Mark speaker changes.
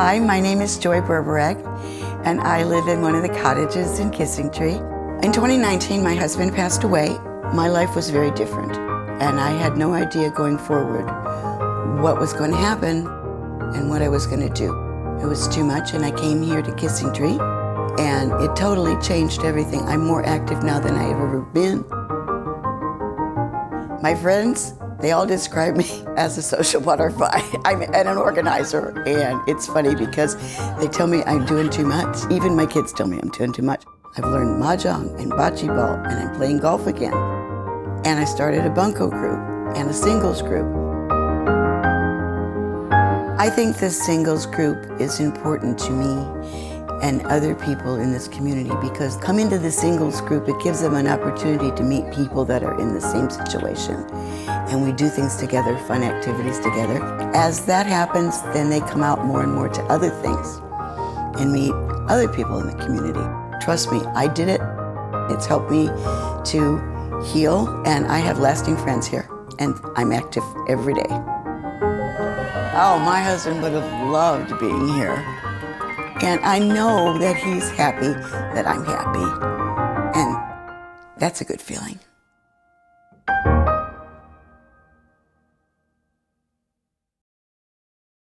Speaker 1: Hi, my name is Joy Berberek, and I live in one of the cottages in Kissing Tree. In 2019, my husband passed away. My life was very different, and I had no idea going forward what was going to happen and what I was going to do. It was too much, and I came here to Kissing Tree, and it totally changed everything. I'm more active now than I've ever been. My friends, they all describe me as a social butterfly. I'm an organizer, and it's funny because they tell me I'm doing too much. Even my kids tell me I'm doing too much. I've learned mahjong and bocce ball, and I'm playing golf again. And I started a bunco group and a singles group. I think this singles group is important to me and other people in this community because coming to the singles group, it gives them an opportunity to meet people that are in the same situation. And we do things together, fun activities together. As that happens, then they come out more and more to other things and meet other people in the community. Trust me, I did it. It's helped me to heal, and I have lasting friends here, and I'm active every day. Oh, my husband would have loved being here. And I know that he's happy that I'm happy. And that's a good feeling.